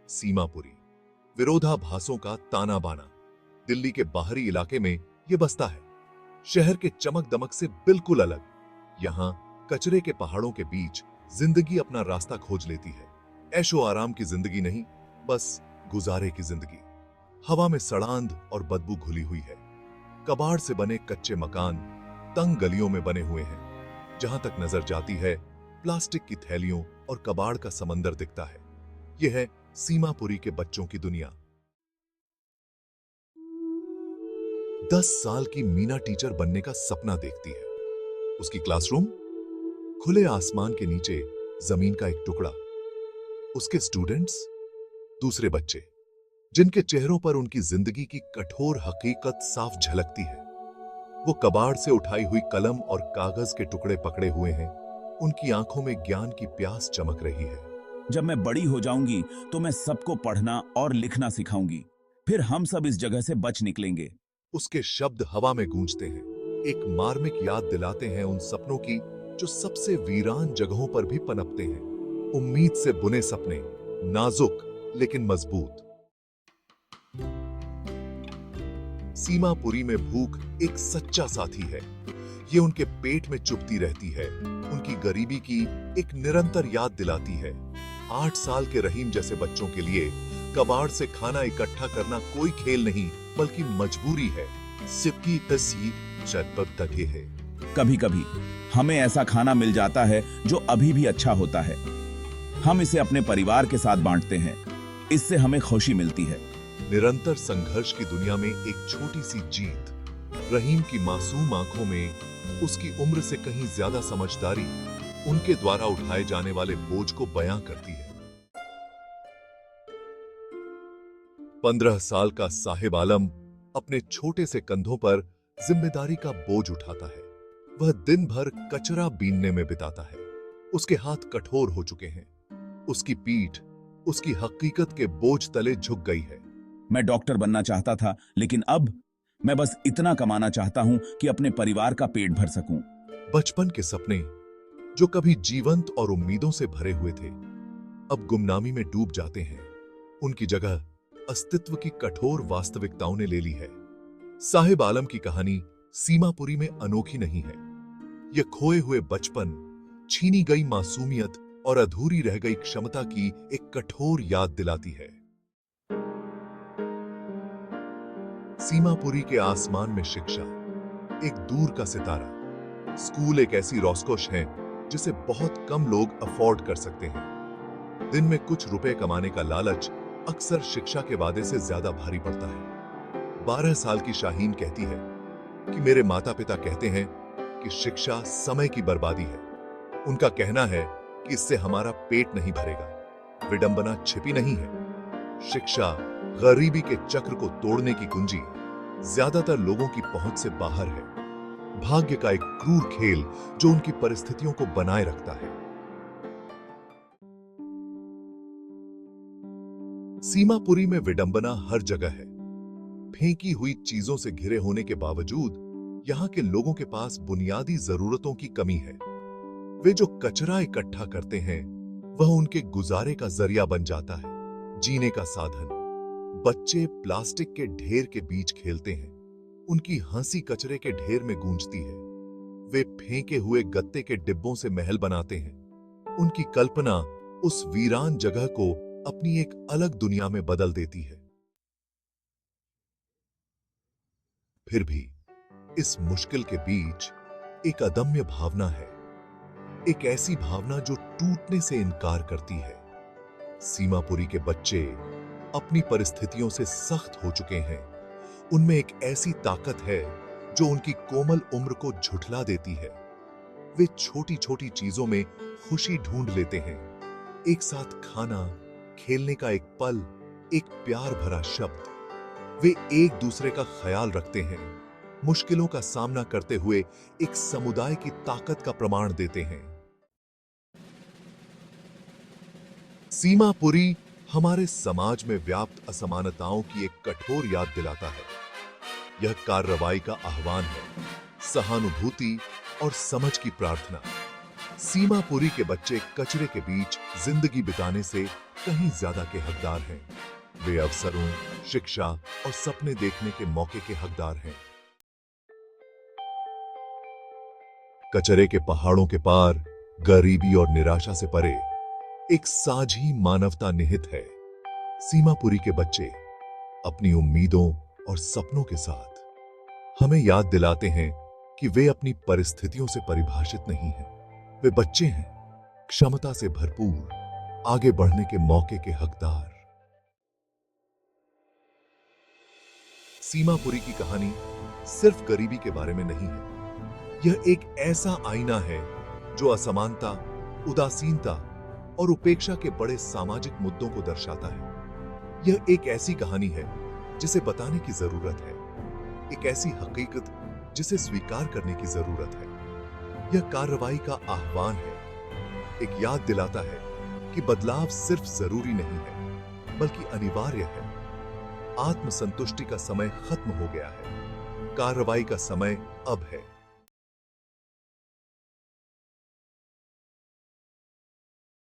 सीमापुरी, विरोधाभासों का ताना बाना। दिल्ली के बाहरी इलाके में यह बसता है, शहर के चमक दमक से बिल्कुल अलग। यहां कचरे के पहाड़ों के बीच जिंदगी अपना रास्ता खोज लेती है। ऐशो आराम की जिंदगी नहीं, बस गुजारे की जिंदगी। हवा में सड़ांध और बदबू घुली हुई है। कबाड़ से बने कच्चे मकान तंग गलियों में बने हुए हैं। जहां तक नजर जाती है, प्लास्टिक की थैलियों और कबाड़ का समंदर दिखता है। यह है सीमापुरी के बच्चों की दुनिया। 10 साल की मीना टीचर बनने का सपना देखती है। उसकी क्लासरूम, खुले आसमान के नीचे जमीन का एक टुकड़ा। उसके स्टूडेंट्स, दूसरे बच्चे, जिनके चेहरों पर उनकी जिंदगी की कठोर हकीकत साफ झलकती है। वो कबाड़ से उठाई हुई कलम और कागज के टुकड़े पकड़े हुए हैं। उनकी आंखों में ज्ञान की प्यास चमक रही है। जब मैं बड़ी हो जाऊंगी तो मैं सबको पढ़ना और लिखना सिखाऊंगी। फिर हम सब इस जगह से बच निकलेंगे। उसके शब्द हवा में गूंजते हैं, एक मार्मिक याद दिलाते हैं उन सपनों की जो सबसे वीरान जगहों पर भी पनपते हैं। उम्मीद से बुने सपने, नाजुक लेकिन मजबूत। सीमापुरी में भूख एक सच्चा साथी है। ये उनके पेट में चुभती रहती है, उनकी गरीबी की एक निरंतर याद दिलाती है। 8 साल के रहीम जैसे बच्चों के लिए कबाड़ से खाना इकट्ठा करना कोई खेल नहीं, बल्कि मजबूरी है। सिपकी तसी चटपट तके है। कभी कभी हमें ऐसा खाना मिल जाता है जो अभी भी अच्छा होता है। हम इसे अपने परिवार के साथ बांटते हैं। इससे हमें खुशी मिलती है। निरंतर संघर्ष की दुनिया में एक छोटी सी जीत। रहीम की मासूम आंखों में उसकी उम्र से कहीं ज्यादा समझदारी उनके द्वारा उठाए जाने वाले बोझ को बयां करती है। 15 साल का साहिब आलम अपने छोटे से कंधों पर जिम्मेदारी का बोझ उठाता है। वह दिन भर कचरा बीनने में बिताता है। उसके हाथ कठोर हो चुके हैं। उसकी पीठ उसकी हकीकत के बोझ तले झुक गई है। मैं डॉक्टर बनना चाहता था, लेकिन अब मैं बस इतना कमाना चाहता हूं कि अपने परिवार का पेट भर सकूं। बचपन के सपने जो कभी जीवंत और उम्मीदों से भरे हुए थे, अब गुमनामी में डूब जाते हैं। उनकी जगह अस्तित्व की कठोर वास्तविकताओं ने ले ली है। साहिब आलम की कहानी सीमापुरी में अनोखी नहीं है। यह खोए हुए बचपन, छीनी गई मासूमियत और अधूरी रह गई क्षमता की एक कठोर याद दिलाती है। सीमापुरी के आसमान में शिक्षा एक दूर का सितारा। स्कूल एक ऐसी रोस्कोश है जिसे बहुत कम लोग अफोर्ड कर सकते हैं। दिन में कुछ रुपए कमाने का लालच अक्सर शिक्षा के वादे से ज्यादा भारी पड़ता है। 12 साल की शाहीन कहती है कि मेरे माता पिता कहते हैं कि शिक्षा समय की बर्बादी है। उनका कहना है कि इससे हमारा पेट नहीं भरेगा। विडंबना छिपी नहीं है। शिक्षा गरीबी के चक्र को तोड़ने की कुंजी ज्यादातर लोगों की पहुंच से बाहर है। भाग्य का एक क्रूर खेल जो उनकी परिस्थितियों को बनाए रखता है। सीमापुरी में विडंबना हर जगह है। फेंकी हुई चीजों से घिरे होने के बावजूद यहां के लोगों के पास बुनियादी जरूरतों की कमी है। वे जो कचरा इकट्ठा करते हैं वह उनके गुजारे का जरिया बन जाता है, जीने का साधन। बच्चे प्लास्टिक के ढेर के बीच खेलते हैं। उनकी हंसी कचरे के ढेर में गूंजती है। वे फेंके हुए गत्ते के डिब्बों से महल बनाते हैं। उनकी कल्पना उस वीरान जगह को अपनी एक अलग दुनिया में बदल देती है। फिर भी इस मुश्किल के बीच एक अदम्य भावना है। एक ऐसी भावना जो टूटने से इनकार करती है। सीमापुरी के बच्चे अपनी परिस्थितियों से सख्त हो चुके हैं। उनमें एक ऐसी ताकत है जो उनकी कोमल उम्र को झुठला देती है। वे छोटी छोटी चीजों में खुशी ढूंढ लेते हैं। एक साथ खाना, खेलने का एक पल, एक प्यार भरा शब्द। वे एक दूसरे का ख्याल रखते हैं। मुश्किलों का सामना करते हुए एक समुदाय की ताकत का प्रमाण देते हैं। सीमापुरी हमारे समाज में व्याप्त असमानताओं की एक कठोर याद दिलाता है। यह कार्रवाई का आह्वान है, सहानुभूति और समझ की प्रार्थना। सीमापुरी के बच्चे कचरे के बीच जिंदगी बिताने से कहीं ज्यादा के हकदार हैं। वे अवसरों, शिक्षा और सपने देखने के मौके के हकदार हैं। कचरे के पहाड़ों के पार, गरीबी और निराशा से परे एक साझी मानवता निहित है। सीमापुरी के बच्चे अपनी उम्मीदों और सपनों के साथ हमें याद दिलाते हैं कि वे अपनी परिस्थितियों से परिभाषित नहीं हैं। वे बच्चे हैं, क्षमता से भरपूर, आगे बढ़ने के मौके के हकदार। सीमापुरी की कहानी सिर्फ गरीबी के बारे में नहीं है। यह एक ऐसा आईना है जो असमानता, उदासीनता और उपेक्षा के बड़े सामाजिक मुद्दों को दर्शाता है। यह एक ऐसी कहानी है जिसे बताने की जरूरत है, एक ऐसी हकीकत जिसे स्वीकार करने की जरूरत है। यह कार्रवाई का आह्वान है, एक याद दिलाता है कि बदलाव सिर्फ जरूरी नहीं है बल्कि अनिवार्य है। आत्मसंतुष्टि का समय खत्म हो गया है, कार्रवाई का समय अब है।